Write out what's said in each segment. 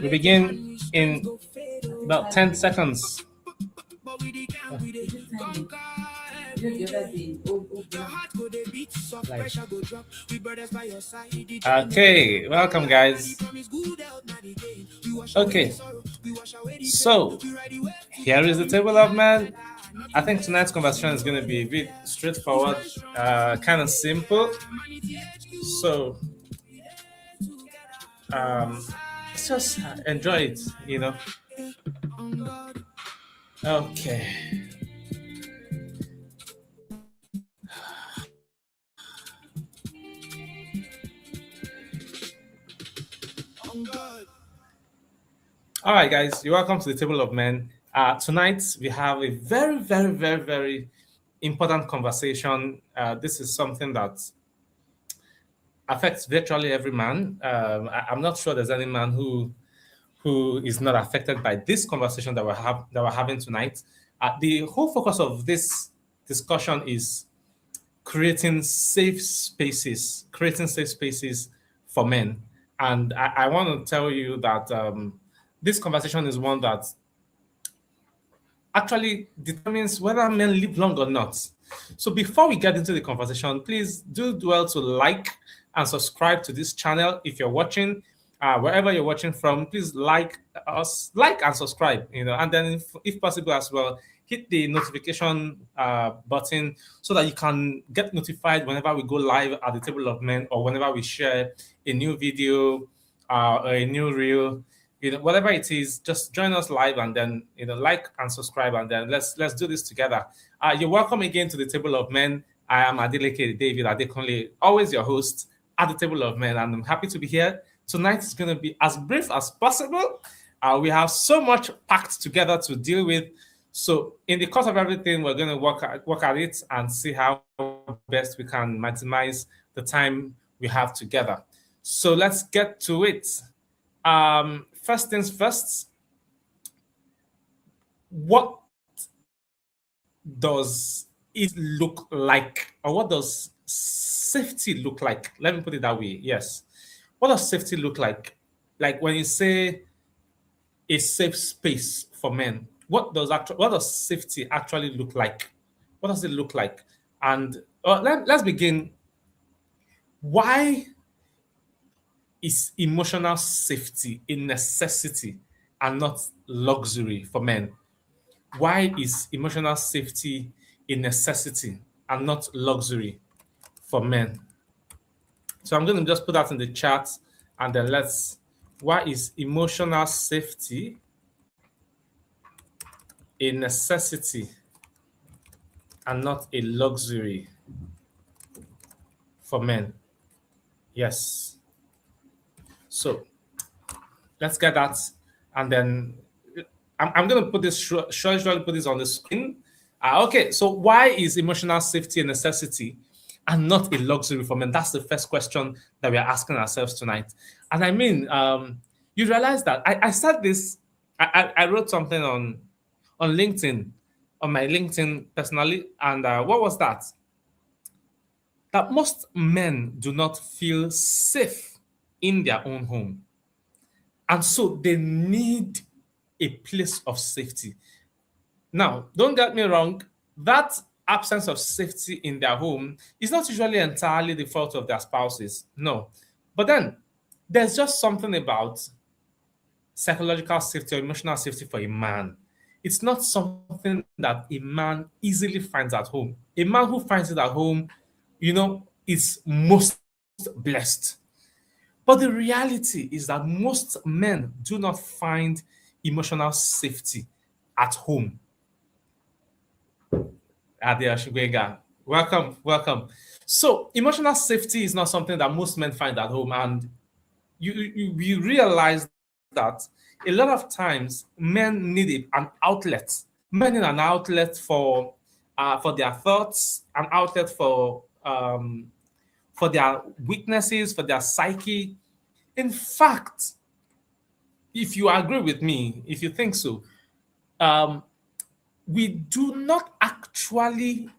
We begin in about 10 seconds. Okay, welcome guys. Okay, so here is the table of man. I think tonight's conversation is going to be a bit straightforward, kind of simple. So let's just enjoy it, you know. Okay. All right, guys, you're welcome to the Table of Men. Tonight we have a very, very, very, very important conversation. This is something that affects virtually every man. I'm not sure there's any man who is not affected by this conversation that we're having tonight. The whole focus of this discussion is creating safe spaces for men. And I want to tell you that this conversation is one that actually determines whether men live long or not. So before we get into the conversation, please do well to like and subscribe to this channel. If you're watching, wherever you're watching from, please like us, like and subscribe, and then if possible as well, hit the notification button so that you can get notified whenever we go live at the Table of Men or whenever we share a new video or a new reel. Whatever it is, just join us live and then like and subscribe, and then let's do this together. You're welcome again to the Table of Men. I am Adeleke David Adekunle, always your host at the Table of Men, and I'm happy to be here. Tonight is going to be as brief as possible. We have so much packed together to deal with. So in the course of everything, we're going to work at it and see how best we can maximize the time we have together. So let's get to it. First things first, what does it look like, or what does safety look like? Let me put it that way. Yes. What does safety look like? Like when you say a safe space for men, what does safety actually look like? What does it look like? And let's begin. Why is emotional safety a necessity and not luxury for men? Why is emotional safety a necessity and not luxury for men? So I'm going to just put that in the chat, and then why is emotional safety a necessity and not a luxury for men? Yes. So let's get that, and then I'm going to put this surely put this on the screen. Okay, so why is emotional safety a necessity and not a luxury for men? That's the first question that we are asking ourselves tonight. And I mean, you realize that I said this. I wrote something on LinkedIn, on my LinkedIn personally, and what was that? That most men do not feel safe in their own home. And so they need a place of safety. Now, don't get me wrong, that absence of safety in their home is not usually entirely the fault of their spouses. No. But then there's just something about psychological safety or emotional safety for a man. It's not something that a man easily finds at home. A man who finds it at home, is most blessed. But the reality is that most men do not find emotional safety at home. Adia Shugwega, welcome. So emotional safety is not something that most men find at home, and you realize that a lot of times men need an outlet. Men need an outlet for their thoughts, an outlet for their weaknesses, for their psyche. In fact, if you agree with me, if you think so, we do not actually,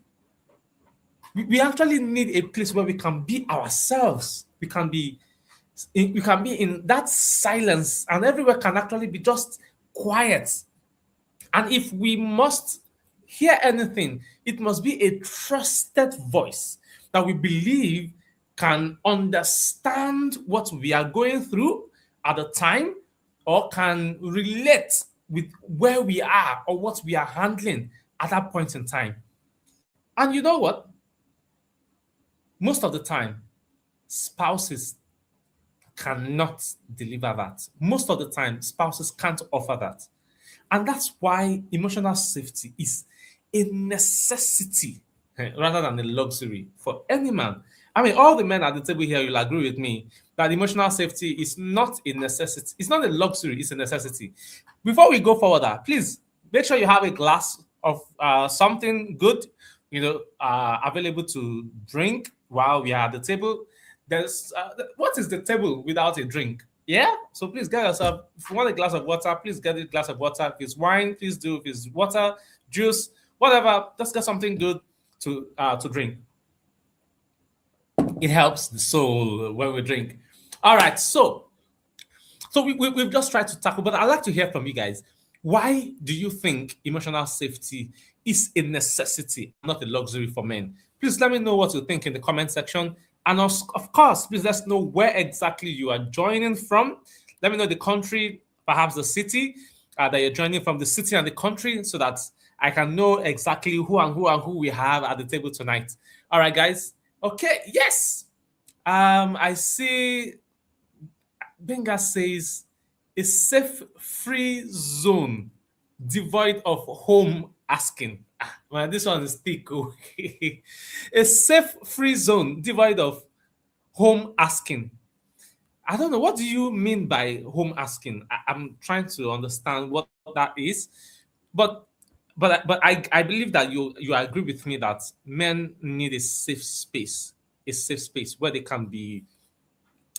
we actually need a place where we can be ourselves. We can be You can be in that silence, and everywhere can actually be just quiet. And if we must hear anything, it must be a trusted voice that we believe can understand what we are going through at the time, or can relate with where we are or what we are handling at that point in time. And you know what? Most of the time, spouses cannot deliver that. Most of the time, spouses can't offer that. And that's why emotional safety is a necessity rather than a luxury for any man. I mean, all the men at the table here will agree with me that emotional safety is not a necessity. It's not a luxury, it's a necessity. Before we go forward, please make sure you have a glass of something good, available to drink while we are at the table. There's what is the table without a drink? Yeah. So please get yourself. If you want a glass of water, please get a glass of water. If it's wine, please do. If it's water, juice, whatever, just get something good to drink. It helps the soul when we drink. All right. So we've just tried to tackle, but I'd like to hear from you guys. Why do you think emotional safety is a necessity, not a luxury for men? Please let me know what you think in the comment section. And of course, please let us know where exactly you are joining from. Let me know the country, perhaps the city that you're joining from, the city and the country, so that I can know exactly who we have at the table tonight. All right, guys. Okay, yes. I see Benga says a safe free zone devoid of home asking. Well, this one is thick. Okay. A safe free zone devoid of home asking. I don't know. What do you mean by home asking? I'm trying to understand what that is. But I believe that you agree with me that men need a safe space where they can be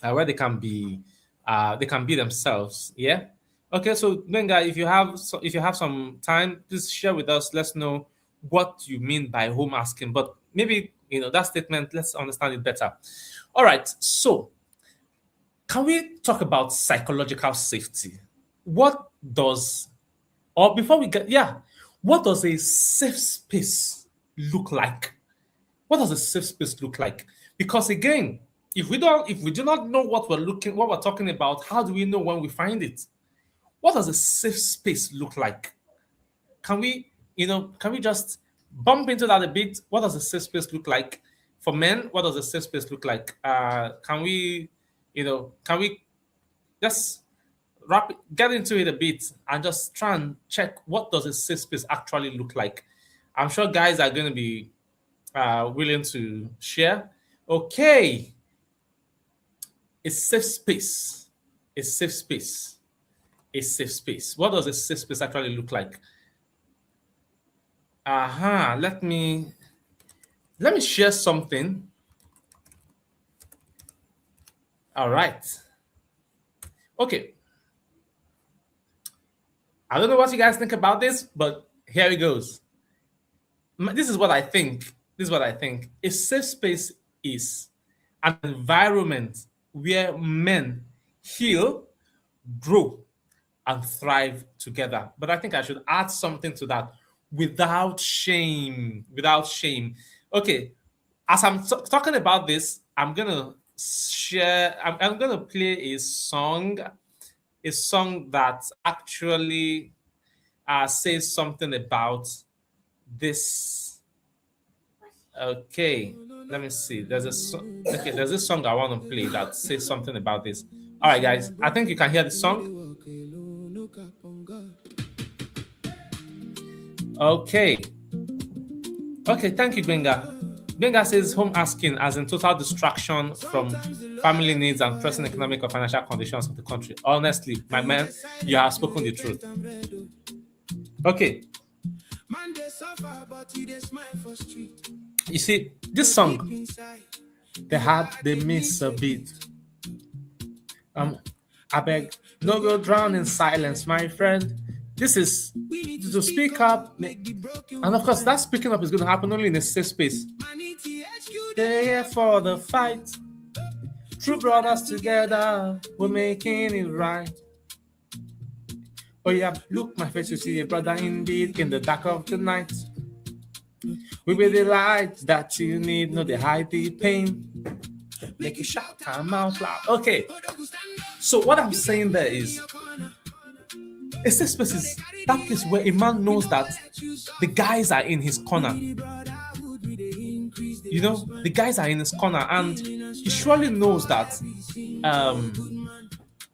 they can be themselves. Yeah. Okay. So Benga, if you have some time, please share with us. Let's know what you mean by home asking. But maybe that statement. Let's understand it better. All right. So can we talk about psychological safety? What does or before we get what does a safe space look like? What does a safe space look like? Because again, if we do not know what we're talking about, how do we know when we find it? What does a safe space look like? Can we just bump into that a bit? What does a safe space look like for men? What does a safe space look like? Can we just get into it a bit and just try and check what does a safe space actually look like? I'm sure guys are going to be willing to share. Okay. A safe space. A safe space. A safe space. What does a safe space actually look like? Let me share something. All right. Okay. I don't know what you guys think about this, but here it goes. This is what I think. A safe space is an environment where men heal, grow, and thrive together. But I think I should add something to that. Without shame. Without shame. Okay. As I'm talking about this, I'm gonna play a song that actually says something about this. Okay, let me see. There's this song I want to play that says something about this. All right, guys, I think you can hear the song. Okay, thank you, Benga. Benga says home asking as in total distraction from family needs and pressing economic or financial conditions of the country. Honestly, my man, you have spoken the truth. Okay. You see, this song, they miss a beat. I beg, no go drown in silence, my friend. This is to speak up. And of course, that speaking up is going to happen only in a safe space. They're here for the fight. True brothers together, we're making it right. Oh yeah, look, my face, you see a brother indeed in the dark of the night. We be the light that you need, no, they hide the pain. Make you shout time out loud. Okay, so what I'm saying there is, a safe space is that place where a man knows that the guys are in his corner. You know, the guys are in his corner, and he surely knows that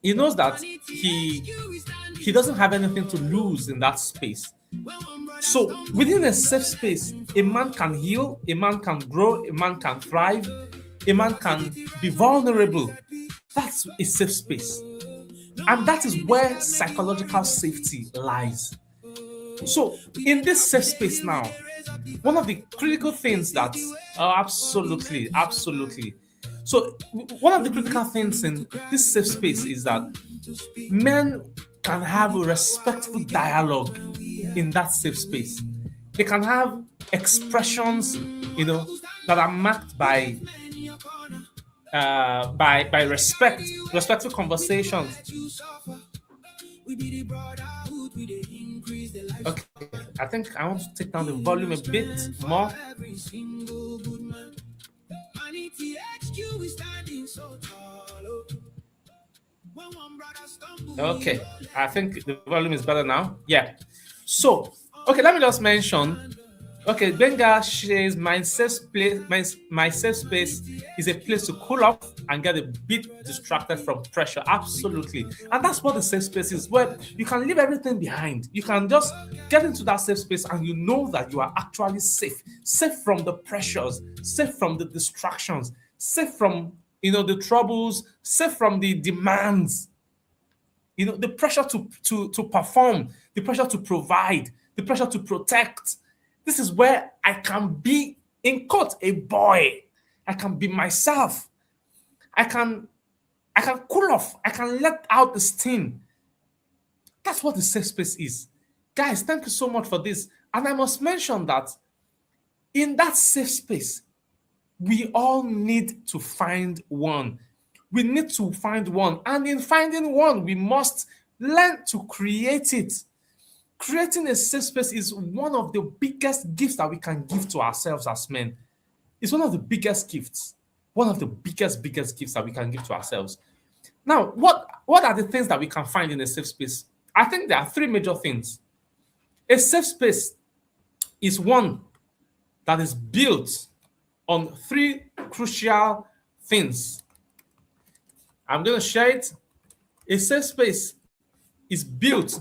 he knows that he doesn't have anything to lose in that space. So within a safe space, a man can heal, a man can grow, a man can thrive, a man can be vulnerable. That's a safe space. And that is where psychological safety lies. So in this safe space now, one of the critical things that absolutely. So one of the critical things in this safe space is that men can have a respectful dialogue in that safe space. They can have expressions, that are marked by respectful conversations. Okay, I think I want to take down the volume a bit more. Okay, I think the volume is better now. Yeah. So, okay, let me just mention. Okay, Benga shares my safe place. My safe space is a place to cool off and get a bit distracted from pressure. Absolutely, and that's what the safe space is, where you can leave everything behind. You can just get into that safe space, and you know that you are actually safe from the pressures, safe from the distractions, safe from the troubles, safe from the demands. The pressure to perform, the pressure to provide, the pressure to protect. This is where I can be, in quote, a boy. I can be myself. I can cool off. I can let out the steam. That's what the safe space is. Guys, thank you so much for this. And I must mention that in that safe space, we all need to find one. We need to find one. And in finding one, we must learn to create it. Creating a safe space is one of the biggest gifts that we can give to ourselves as men. It's one of the biggest gifts. One of the biggest gifts that we can give to ourselves. Now, what are the things that we can find in a safe space? I think there are three major things. A safe space is one that is built on three crucial things. I'm going to share it. A safe space is built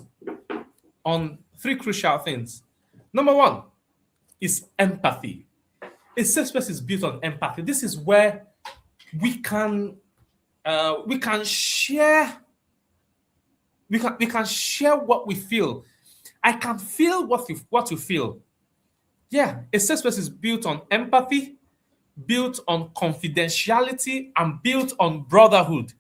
on three crucial things. Number one is empathy. A safe space is built on empathy. This is where we can share. We can share what we feel. I can feel what you feel. Yeah, a safe space is built on empathy, built on confidentiality, and built on brotherhood.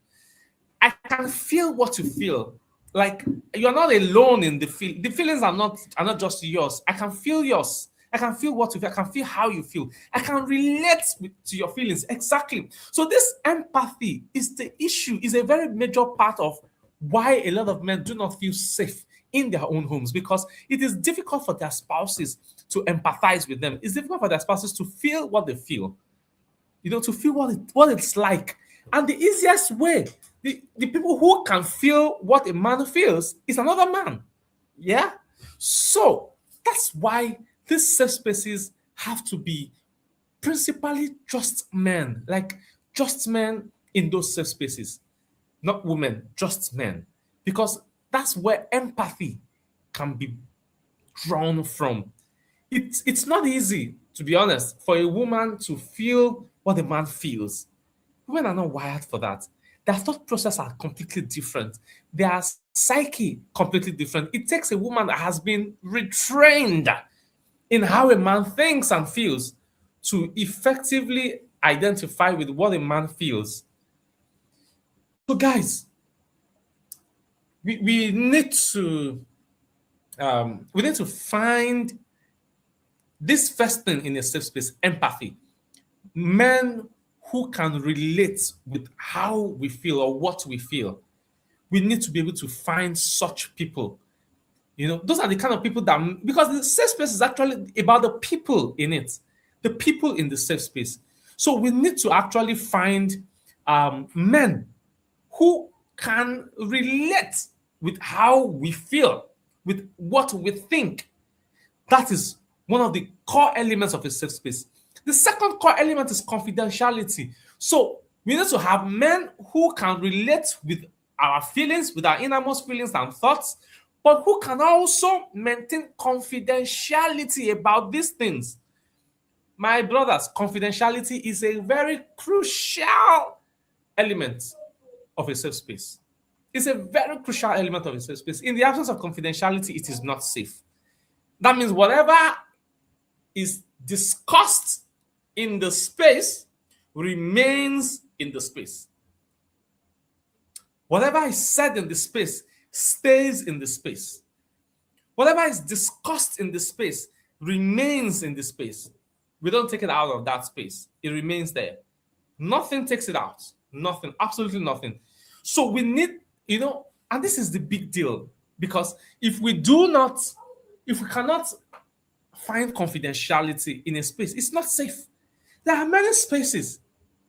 I can feel what you feel. Like, you're not alone in the feel. The feelings are not just yours. I can feel yours. I can feel what you feel. I can feel how you feel. I can relate to your feelings. Exactly. So this empathy is the issue, is a very major part of why a lot of men do not feel safe in their own homes, because it is difficult for their spouses to empathize with them. It's difficult for their spouses to feel what they feel, to feel what it's like. And the easiest way, the people who can feel what a man feels is another man. Yeah? So that's why these safe spaces have to be principally just men, like just men in those safe spaces, not women, just men. Because that's where empathy can be drawn from. It's not easy, to be honest, for a woman to feel what a man feels. Women are not wired for that. Their thought process are completely different. Their psyche completely different. It takes a woman that has been retrained in how a man thinks and feels to effectively identify with what a man feels. So, guys, we need to find this first thing in a safe space: empathy. Men who can relate with how we feel or what we feel. We need to be able to find such people. Those are the kind of people that, because the safe space is actually about the people in it, the people in the safe space. So we need to actually find men who can relate with how we feel, with what we think. That is one of the core elements of a safe space. The second core element is confidentiality. So we need to have men who can relate with our feelings, with our innermost feelings and thoughts, but who can also maintain confidentiality about these things. My brothers, confidentiality is a very crucial element of a safe space. It's a very crucial element of a safe space. In the absence of confidentiality, it is not safe. That means whatever is discussed in the space remains in the space. Whatever is said in the space stays in the space. Whatever is discussed in the space remains in the space. We don't take it out of that space. It remains there. Nothing takes it out. Nothing. Absolutely nothing. So we need, and this is the big deal, because if we cannot find confidentiality in a space, it's not safe. There are many spaces,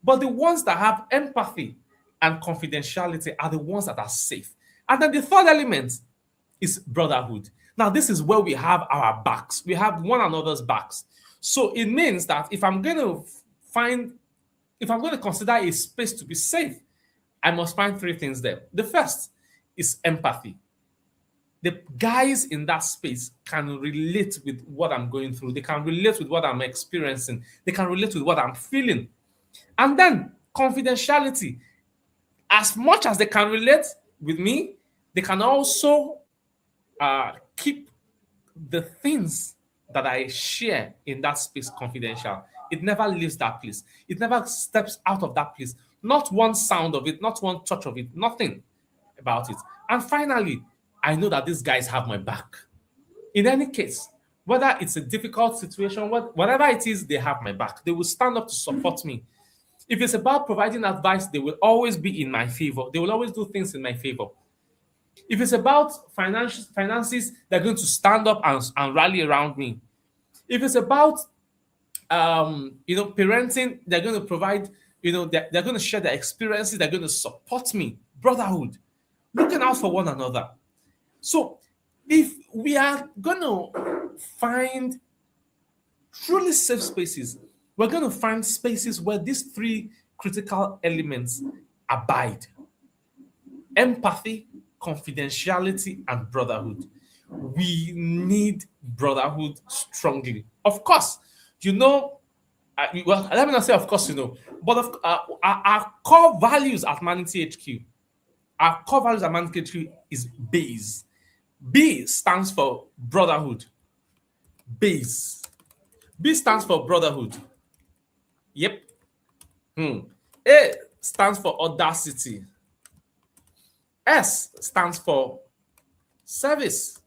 but the ones that have empathy and confidentiality are the ones that are safe. And then the third element is brotherhood. Now, this is where we have our backs. We have one another's backs. So it means that if I'm going to consider a space to be safe, I must find three things there. The first is empathy. The guys in that space can relate with what I'm going through. They can relate with what I'm experiencing. They can relate with what I'm feeling. And then confidentiality. As much as they can relate with me, they can also keep the things that I share in that space confidential. It never leaves that place. It never steps out of that place. Not one sound of it, not one touch of it, nothing about it. And finally, I know that these guys have my back. In any case, whether it's a difficult situation, whatever it is, they have my back. They will stand up to support me. If it's about providing advice, they will always be in my favor. They will always do things in my favor. If it's about finances, they're going to stand up and rally around me. If it's about parenting, they're going to provide, they're going to share their experiences, they're going to support me. Brotherhood, looking out for one another. So if we are going to find truly safe spaces, we're going to find spaces where these three critical elements abide: empathy, confidentiality, and brotherhood. We need brotherhood strongly. Of course, let me not say of course, but our core values at ManityHQ, is BASE. B stands for brotherhood. BASE. B stands for brotherhood. Yep. A stands for audacity. S stands for service.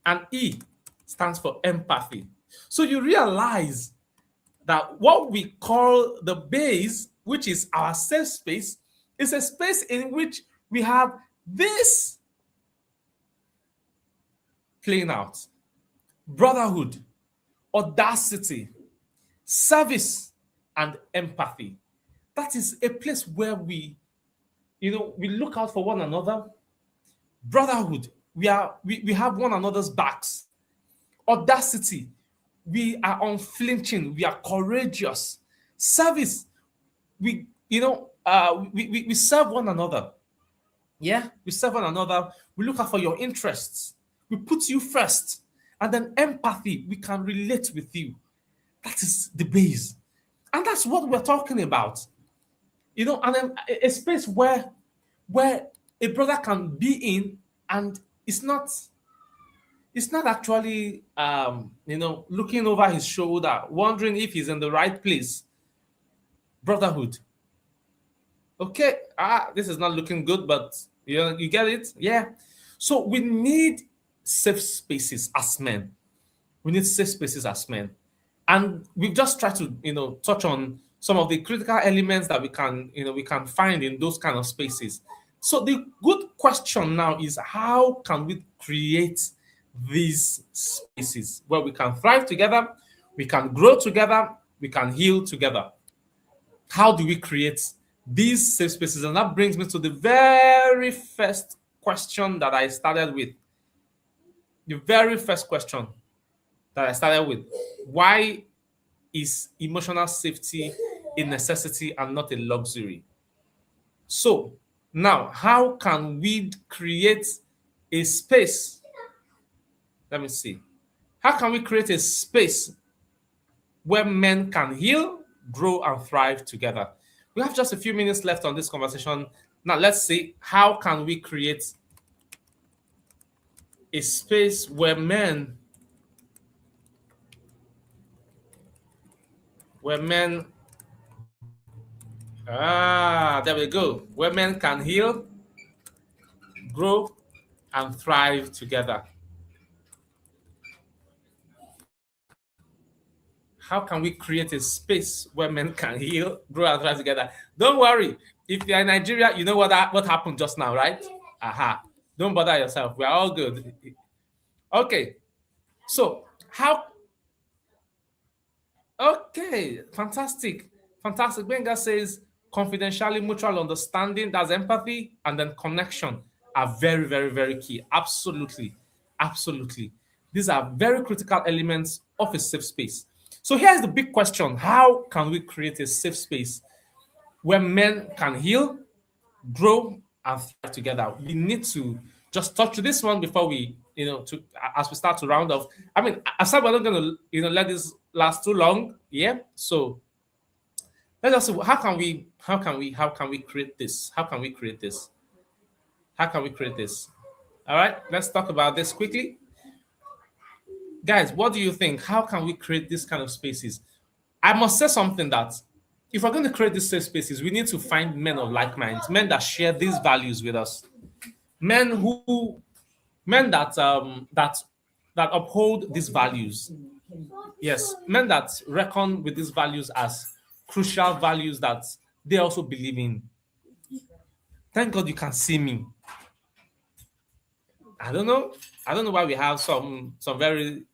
And E stands for empathy. So you realize that what we call the base, which is our safe space, is a space in which we have this playing out: brotherhood, audacity, service, and empathy. That is a place where we look out for one another. Brotherhood, we have one another's backs. Audacity, we are unflinching, we are courageous. Service, we serve one another. Yeah, we serve one another. We look out for your interests. We put you first. And then empathy, we can relate with you. That is the base. And that's what we're talking about. And then a space where a brother can be in, and it's not actually looking over his shoulder, wondering if he's in the right place. Brotherhood. Okay, this is not looking good, but you get it? Yeah. So we need safe spaces as men. We need safe spaces as men. And we've just tried to touch on some of the critical elements that we can find in those kind of spaces. So the good question now is, how can we create these spaces where we can thrive together, we can grow together, we can heal together? How do we create these safe spaces? And that brings me to the very first question that I started with. The very first question that I started with: why is emotional safety a necessity and not a luxury? So now, how can we create a space? Let me see. How can we create a space where men can heal, grow, and thrive together? We have just a few minutes left on this conversation. Now, let's see, how can we create a space where men there we go, where men can heal, grow, and thrive together. How can we create a space where men can heal, grow, and thrive together? Don't worry. If you're in Nigeria, you know what happened just now, right? Aha. Don't bother yourself. We're all good. Okay. So okay, fantastic. Fantastic. Benga says confidentiality, mutual understanding, that's empathy, and then connection are very, very, very key. Absolutely. Absolutely. These are very critical elements of a safe space. So here's the big question: how can we create a safe space where men can heal, grow, and thrive together? We need to just touch this one before we, as we start to round off. I mean, I said we're not going to, let this last too long. Yeah. So let us see, how can we create this? How can we create this? How can we create this? All right. Let's talk about this quickly. Guys, what do you think? How can we create this kind of spaces? I must say something, that if we're going to create these safe spaces, we need to find men of like minds, men that share these values with us, men that uphold these values. Yes, men that reckon with these values as crucial values that they also believe in. Thank God you can see me. I don't know why we have some very,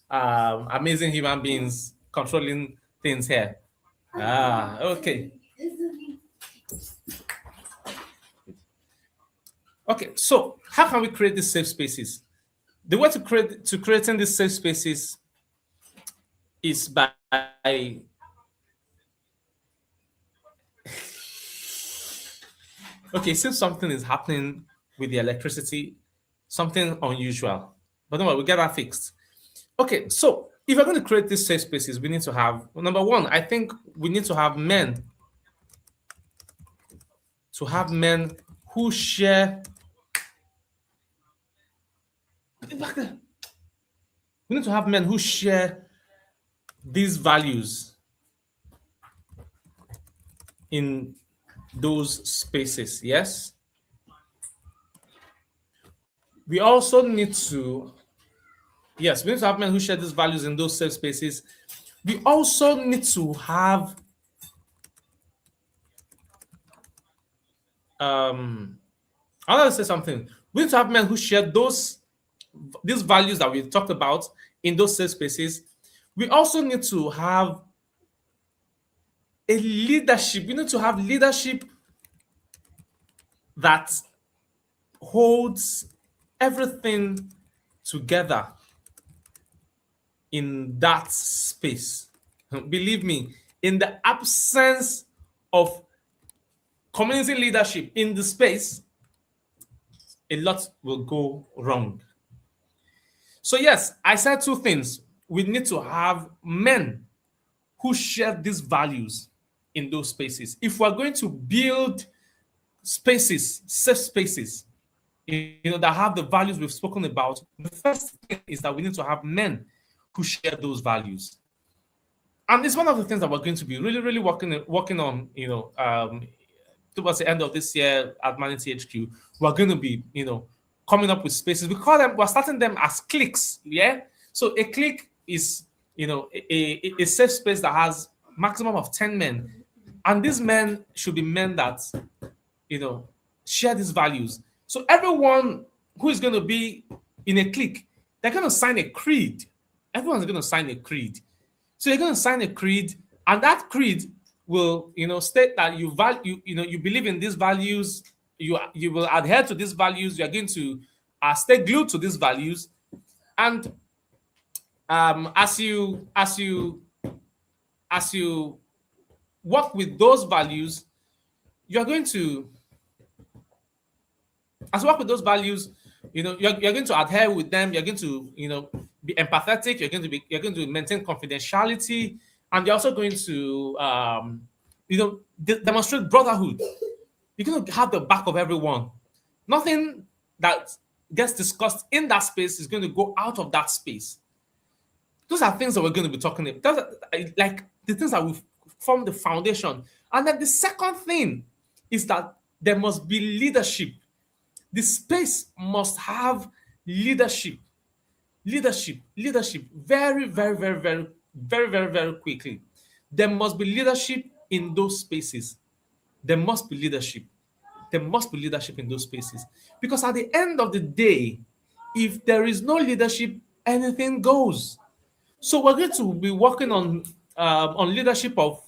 amazing human beings controlling things here. Okay. Okay, so how can we create these safe spaces? The way to creating these safe spaces is by okay, since something is happening with the electricity, something unusual. But don't worry, we'll get that fixed. Okay, so if we're going to create these safe spaces, we need to have, number one, I think we need to have men who share. We need to have men who share these values in those spaces. Yes. We also need to, yes, we need to have men who share these values in those safe spaces. We also need to have I want to say something. We need to have men who share these values that we talked about in those safe spaces. We also need to have a leadership. We need to have leadership that holds everything together in that space. Believe me, in the absence of community leadership in the space, a lot will go wrong. So yes, I said two things. We need to have men who share these values in those spaces. If we're going to build spaces, safe spaces, that have the values we've spoken about, the first thing is that we need to have men who share those values. And it's one of the things that we're going to be really, really working on, towards the end of this year at ManityHQ. We're going to be, coming up with spaces. We're starting them as cliques. Yeah. So a clique is, a safe space that has maximum of 10 men. And these men should be men that, share these values. So everyone who is going to be in a clique, they're going to sign a creed. Everyone's going to sign a creed. So you're going to sign a creed, and that creed will, state that you value, you believe in these values. You will adhere to these values. You are going to stay glued to these values, and as you work with those values, you're going to as you work with those values, you're going to adhere with them. You're going to, be empathetic. You're going to maintain confidentiality, and you're also going to, demonstrate brotherhood. You're going to have the back of everyone. Nothing that gets discussed in that space is going to go out of that space. Those are things that we're going to be talking about. Those are, like, the things that will form the foundation. And then the second thing is that there must be leadership. The space must have leadership. Leadership. Very, very, very, very, very, very, very quickly. There must be leadership in those spaces. There must be leadership. There must be leadership in those spaces. Because at the end of the day, if there is no leadership, anything goes. So we're going to be working on leadership of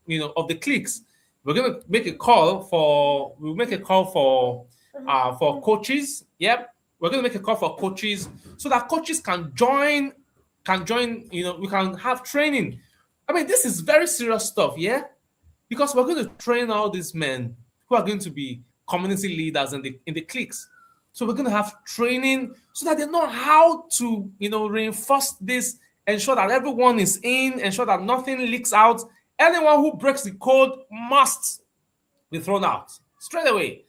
the cliques. We're going to make a call for for coaches. Yep, we're going to make a call for coaches so that coaches can join. We can have training. I mean, this is very serious stuff. Yeah, because we're going to train all these men who are going to be community leaders in the cliques. So we're going to have training so that they know how to, reinforce this, ensure that everyone is in, ensure that nothing leaks out. Anyone who breaks the code must be thrown out straight away,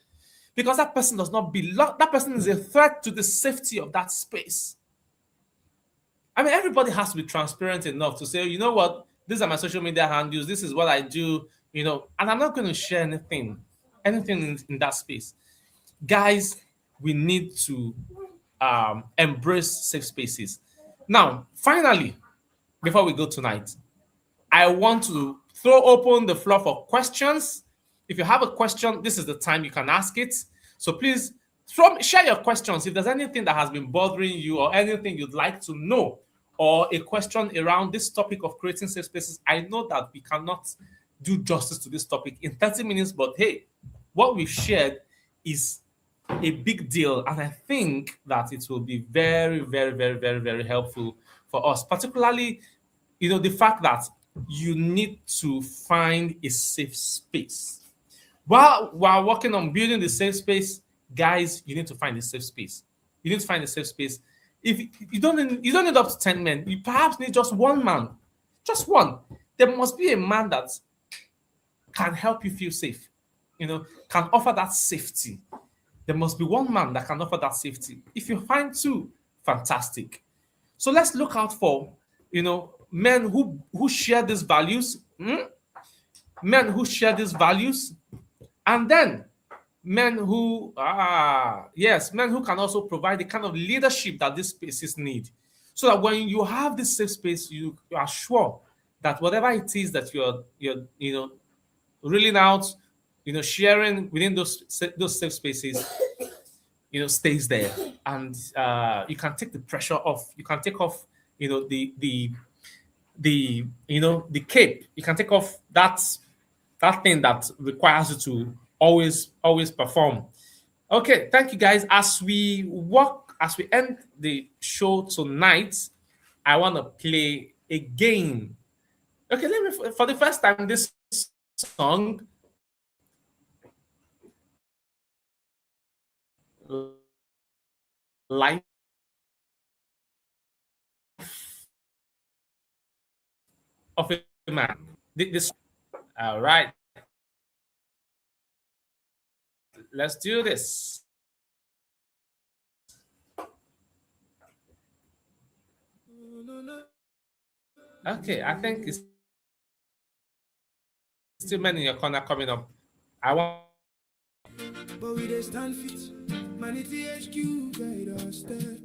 because that person does not belong. That person is a threat to the safety of that space. I mean, everybody has to be transparent enough to say, you know what, these are my social media handles, this is what I do, and I'm not going to share anything in that space. Guys, we need to embrace safe spaces. Now, finally, before we go tonight, I want to throw open the floor for questions. If you have a question, this is the time you can ask it. So please share your questions. If there's anything that has been bothering you or anything you'd like to know, or a question around this topic of creating safe spaces, I know that we cannot do justice to this topic in 30 minutes, but hey, what we've shared is a big deal, and I think that it will be very, very, very, very, very helpful for us, particularly, the fact that you need to find a safe space. While working on building the safe space, guys, you need to find a safe space. You need to find a safe space. If you don't need up to 10 men, you perhaps need just one man. Just one. There must be a man that can help you feel safe, can offer that safety. There must be one man that can offer that safety. If you find two, fantastic. So let's look out for, men who share these values, men who share these values, and then men who can also provide the kind of leadership that these spaces need. So that when you have this safe space, you are sure that whatever it is that you're reeling out, sharing within those safe spaces, stays there, and you can take the pressure off. You can take off, the cape. You can take off that thing that requires you to always perform. Okay, thank you guys. As we end the show tonight, I want to play a game. Okay, let me for the first time this song. Life of a man. This, all right. Let's do this. Okay, I think it's still men in your corner coming up. I want. But we stand fit. ManityHQ guide us there.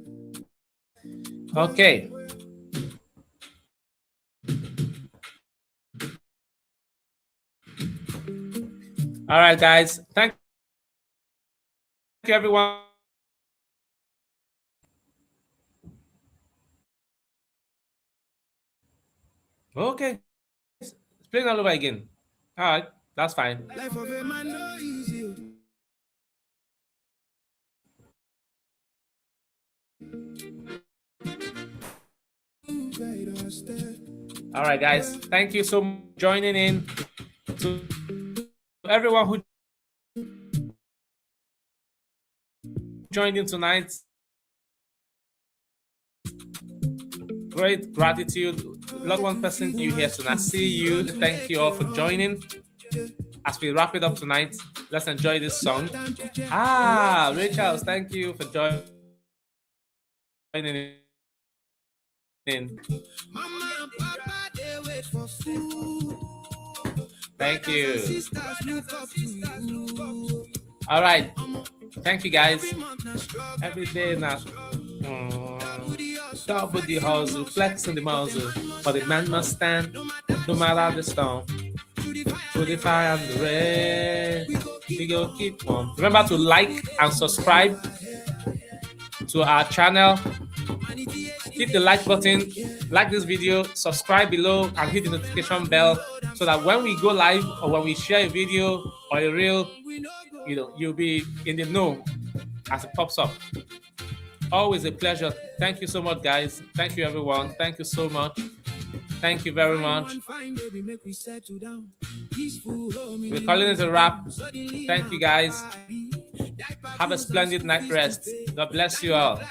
Okay. All right, guys. Thank you, everyone. Okay. It's playing all over again. All right. That's fine. Life of a man no easy. All right, guys. Thank you so much for joining in. To everyone who joined in tonight, great gratitude. Not one person you here tonight. See you. Thank you all for joining. As we wrap it up tonight, let's enjoy this song. Rachel, thank you for joining in. Mama and Papa, they wait for food. Thank you. Sisters look up to you. All right. Thank you, guys. Every day now. Double the hustle, flexing the muzzle. For the man must stand, no matter the storm. Through the fire and the rain, we go keep on. Remember to like and subscribe to our channel. Hit the like button, like this video, subscribe below, and hit the notification bell so that when we go live or when we share a video or a reel, you'll be in the know as it pops up. Always a pleasure. Thank you so much, guys. Thank you, everyone. Thank you so much. Thank you very much. We're calling it a wrap. Thank you, guys. Have a splendid night rest. God bless you all.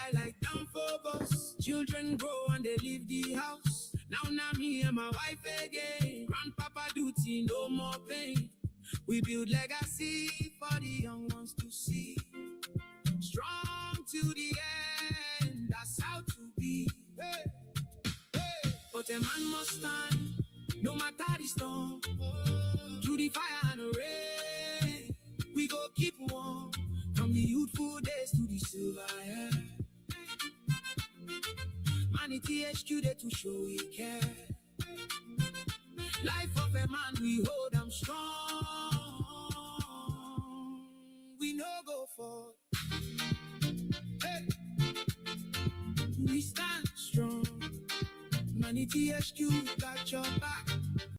Children grow and they leave the house. Now me and my wife again. Grandpapa duty, no more pain. We build legacy for the young ones to see. Strong to the end, that's how to be. Hey, hey. But a man must stand, no matter the storm. Through the fire and the rain, we go keep warm. From the youthful days to the silver hair. ManityHQ there to show we care. Life of a man, we hold them strong. We no go for. Hey. We stand strong. ManityHQ got your back.